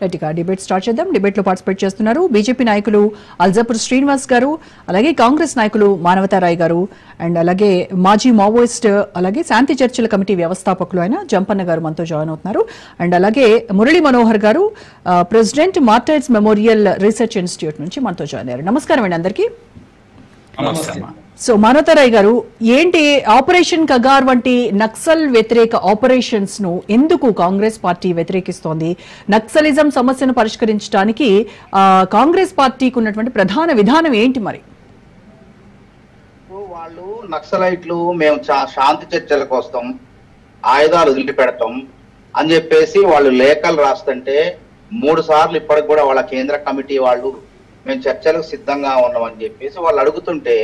రైట్గా debate start చేద్దాం. Debate లో participate చేస్తున్నారు బీజేపీ నాయకులు అల్జాపూర్ శ్రీనివాస్ గారు, అలాగే కాంగ్రెస్ నాయకులు మానవతారాయ్ గారు, అండ్ అలాగే మాజీ మావోయిస్ట్ అలాగే శాంతి చర్చల కమిటీ వ్యవస్థాపకులు అయిన జంపన్న గారు మనతో జాయిన్ అవుతున్నారు. అండ్ అలాగే మురళీ మనోహర్ గారు president martyrs memorial research institute నుంచి మనతో జాయిన్ అయ్యారు. నమస్కారం అండి అందరికీ. సో మానవతారాయ్ గారు, ఏంటి ఆపరేషన్ కగార్ వంటి నక్సల్ వ్యతిరేక ఆపరేషన్స్ ను ఎందుకు కాంగ్రెస్ పార్టీ వ్యతిరేకిస్తోంది? నక్సలిజం సమస్యను పరిష్కరించడానికి కాంగ్రెస్ పార్టీకి ఉన్నటువంటి ప్రధాన విధానం ఏంటి? మరి వాళ్ళు నక్సలైట్లు మేము శాంతి చర్చలకు వస్తాం, ఆయుధాలు వదిలిపెడతాం అని చెప్పేసి వాళ్ళు లేఖలు రాస్తుంటే 3 సార్లు ఇప్పటికి కూడా వాళ్ళ కేంద్ర కమిటీ వాళ్ళు మేము చర్చలకు సిద్ధంగా ఉన్నామని చెప్పేసి వాళ్ళు అడుగుతుంటే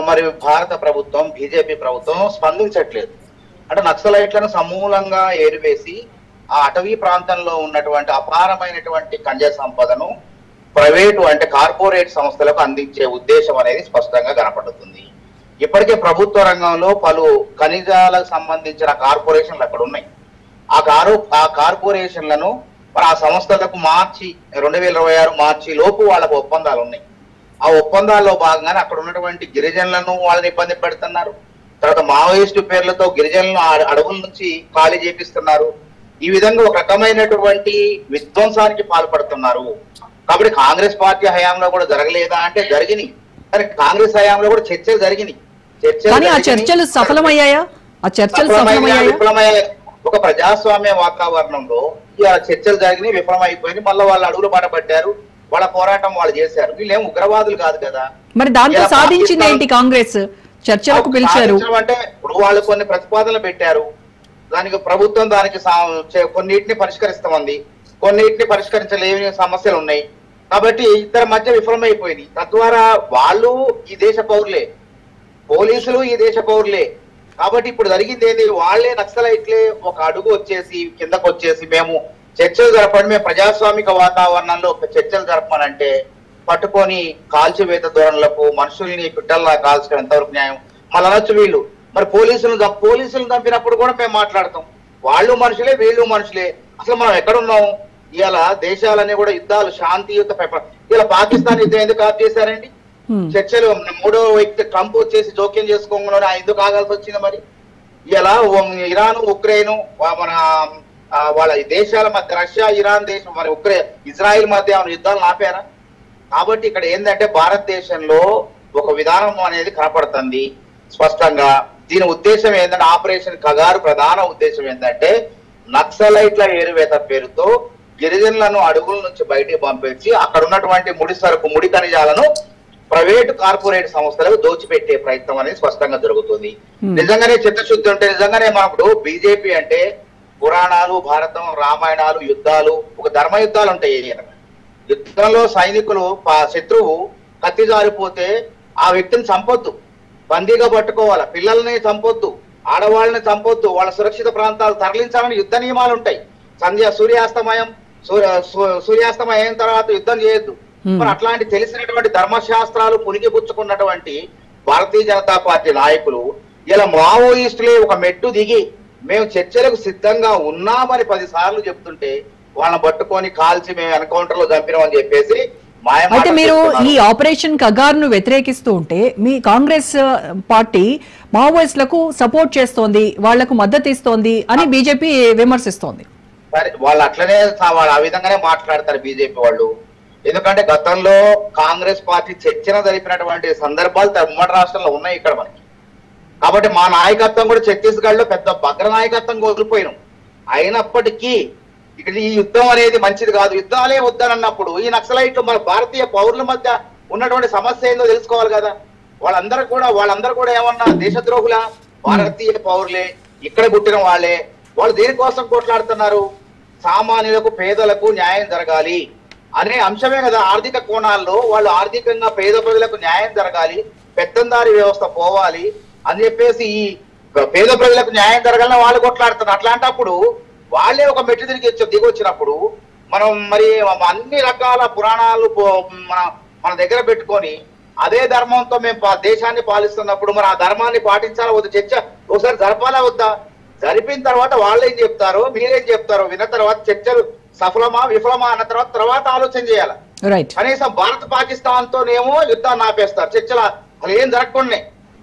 మరి భారత ప్రభుత్వం, బీజేపీ ప్రభుత్వం స్పందించట్లేదు. అంటే నక్సలైట్లను సమూలంగా ఏరివేసి ఆ అటవీ ప్రాంతంలో ఉన్నటువంటి అపారమైనటువంటి ఖనిజ సంపదను ప్రైవేటు అంటే కార్పొరేట్ సంస్థలకు అందించే ఉద్దేశం అనేది స్పష్టంగా కనపడుతుంది. ఇప్పటికే ప్రభుత్వ రంగంలో పలు ఖనిజాలకు సంబంధించిన కార్పొరేషన్లు అక్కడ ఉన్నాయి. ఆ కార్పొరేషన్లను మరి ఆ సంస్థలకు మార్చి 2026 మార్చి లోపు వాళ్ళకు ఒప్పందాలు ఉన్నాయి. ఆ ఒప్పందాల్లో భాగంగానే అక్కడ ఉన్నటువంటి గిరిజనులను వాళ్ళని ఇబ్బంది పెడుతున్నారు. తర్వాత మావోయిస్టు పేర్లతో గిరిజనులను అడవుల నుంచి ఖాళీ చేపిస్తున్నారు. ఈ విధంగా ఒక రకమైనటువంటి విధ్వంసానికి పాల్పడుతున్నారు. కాబట్టి కాంగ్రెస్ పార్టీ హయాంలో కూడా జరగలేదా అంటే జరిగినాయి, కానీ కాంగ్రెస్ హయాంలో కూడా చర్చలు జరిగినాయి. చర్చలు సఫలమయ్యాయా? విఫలమయ్యాయి. ఒక ప్రజాస్వామ్య వాతావరణంలో చర్చలు జరిగినాయి, విఫలమైపోయినాయి. మళ్ళీ వాళ్ళు అడుగులు బాట పట్టారు, వాళ్ళ పోరాటం వాళ్ళు చేశారు. వీళ్ళేం ఉగ్రవాదులు కాదు కదా. మరి దాంతో సాధించింది ఏంటి? కాంగ్రెస్ చర్చలకు పిలిచారు అంటే ఇప్పుడు వాళ్ళు కొన్ని ప్రతిపాదనలు పెట్టారు, దానికి ప్రభుత్వం దానికి కొన్నిటిని పరిష్కరిస్తామంది, కొన్నిటిని పరిష్కరించలేని సమస్యలు ఉన్నాయి. కాబట్టి ఇద్దరి మధ్య విఫలమైపోయింది. తద్వారా వాళ్ళు ఈ దేశ పౌరులే, పోలీసులు ఈ దేశ పౌరులే. కాబట్టి ఇప్పుడు జరిగింది ఏంటి? వాళ్లే నక్సలైట్లే ఒక అడుగు వచ్చేసి కిందకు వచ్చేసి మేము చర్చలు జరపండి, మేము ప్రజాస్వామిక వాతావరణంలో ఒక చర్చలు జరపనంటే పట్టుకొని కాల్చివేత ధోరణులకు మనుషుల్ని పిట్టల్లా కాల్చడం ఎంతవరకు న్యాయం? మళ్ళీ అనొచ్చు వీళ్ళు మరి పోలీసులు చంపినప్పుడు కూడా మేము మాట్లాడతాం, వాళ్ళు మనుషులే వీళ్ళు మనుషులే. అసలు మనం ఎక్కడున్నాము? ఇవాళ దేశాలన్నీ కూడా యుద్ధాలు శాంతియుత ఇలా పాకిస్తాన్ యుద్ధం ఎందుకు ఆప్ చేశారండి? చర్చలు 3వ వ్యక్తి ట్రంప్ వచ్చేసి జోక్యం చేసుకోగానే ఎందుకు ఆగాల్సి వచ్చింది? మరి ఇలా ఇరాన్ ఉక్రెయిన్ మన వాళ్ళ దేశాల మధ్య రష్యా ఇరాన్ దేశం మరి ఇజ్రాయిల్ మధ్య యుద్ధాలను ఆపారా? కాబట్టి ఇక్కడ ఏంటంటే భారతదేశంలో ఒక విధానం అనేది కనపడుతుంది స్పష్టంగా. దీని ఉద్దేశం ఏంటంటే ఆపరేషన్ కగారు ప్రధాన ఉద్దేశం ఏంటంటే నక్సలైట్ల ఏరువేత పేరుతో గిరిజనులను అడుగుల నుంచి బయటికి పంపించి అక్కడ ఉన్నటువంటి ముడి ఖనిజాలను ప్రైవేటు కార్పొరేట్ సంస్థలకు దోచిపెట్టే ప్రయత్నం అనేది స్పష్టంగా జరుగుతుంది. నిజంగానే చిత్తశుద్ధి ఉంటే నిజంగానే మనకు బీజేపీ అంటే పురాణాలు, భారతం, రామాయణాలు, యుద్ధాలు, ఒక ధర్మ యుద్ధాలు ఉంటాయి. యుద్ధంలో సైనికులు శత్రువు కత్తి జారిపోతే ఆ వ్యక్తిని చంపొద్దు, బందీగా పట్టుకోవాలి, పిల్లల్ని చంపొద్దు, ఆడవాళ్ళని చంపొద్దు, వాళ్ళ సురక్షిత ప్రాంతాలు తరలించాలని యుద్ధ నియమాలు ఉంటాయి. సూర్యాస్తమయం అయిన తర్వాత యుద్ధం చేయొద్దు. మరి అట్లాంటి తెలిసినటువంటి ధర్మశాస్త్రాలు పుణికిపుచ్చుకున్నటువంటి భారతీయ జనతా పార్టీ నాయకులు ఇలా మావోయిస్టులే ఒక మెట్టు దిగి మేము చర్చలకు సిద్ధంగా ఉన్నామని 10 సార్లు చెప్తుంటే వాళ్ళని పట్టుకొని కాల్చి మేము ఎన్కౌంటర్ లో చంపినామని చెప్పేసి అయితే మీరు ఈ ఆపరేషన్ కగార్ ను వ్యతిరేకిస్తూ ఉంటే మీ కాంగ్రెస్ పార్టీ మావోయిస్టులకు సపోర్ట్ చేస్తోంది, వాళ్లకు మద్దతు ఇస్తోంది అని బీజేపీ విమర్శిస్తోంది. వాళ్ళు అట్లనే వాళ్ళు ఆ విధంగానే మాట్లాడతారు బీజేపీ వాళ్ళు. ఎందుకంటే గతంలో కాంగ్రెస్ పార్టీ చర్చను జరిపినటువంటి సందర్భాలు ఉమ్మడి రాష్ట్రంలో ఉన్నాయి ఇక్కడ మనకి. కాబట్టి మా నాయకత్వం కూడా ఛత్తీస్గఢ్ లో పెద్ద భద్ర నాయకత్వం కోల్పోయినాం. అయినప్పటికీ ఇక్కడ ఈ యుద్ధం అనేది మంచిది కాదు, యుద్ధాలే వద్దనన్నప్పుడు ఈ నక్సలైట్లు మన భారతీయ పౌరుల మధ్య ఉన్నటువంటి సమస్య ఏందో తెలుసుకోవాలి కదా. వాళ్ళందరూ కూడా ఏమన్నా దేశద్రోహుల? భారతీయ పౌరులే, ఇక్కడ పుట్టిన వాళ్ళే. వాళ్ళు దేనికోసం కొట్లాడుతున్నారు? సామాన్యులకు, పేదలకు న్యాయం జరగాలి అనే అంశమే కదా. ఆర్థిక కోణాల్లో వాళ్ళు ఆర్థికంగా పేద ప్రజలకు న్యాయం జరగాలి, పెత్తందారి వ్యవస్థ పోవాలి అని చెప్పేసి ఈ పేద ప్రజలకు న్యాయం జరగాలని వాళ్ళు కొట్లాడుతున్నారు. అట్లాంటప్పుడు వాళ్ళే ఒక మెట్టు దిగొచ్చినప్పుడు మనం మరి అన్ని రకాల పురాణాలు మన దగ్గర పెట్టుకొని అదే ధర్మంతో మేము దేశాన్ని పాలిస్తున్నప్పుడు మరి ఆ ధర్మాన్ని పాటించాలా వద్ద చర్చ ఒకసారి జరపాలా వద్దా? జరిపిన తర్వాత వాళ్ళేం చెప్తారో మీరేం చెప్తారో విన్న తర్వాత చర్చలు సఫలమా విఫలమా అన్న తర్వాత ఆలోచన చేయాలి. రైట్. కనీసం భారత్ పాకిస్తాన్ తోనేమో యుద్ధాన్ని ఆపేస్తారు, చర్చల అసలు ఏం జరగకుండా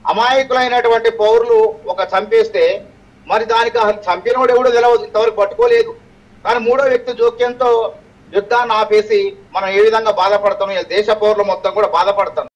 అమాయకులైనటువంటి పౌరులు ఒక చంపేస్తే మరి దానికి అసలు చంపినోడు ఎవడో తెలియదు, ఇంతవరకు పట్టుకోలేదు. కానీ మూడో వ్యక్తి జోక్యంతో యుద్ధాన్ని ఆపేసి మనం ఏ విధంగా బాధపడతాం, దేశ పౌరులు మొత్తం కూడా బాధపడతాం.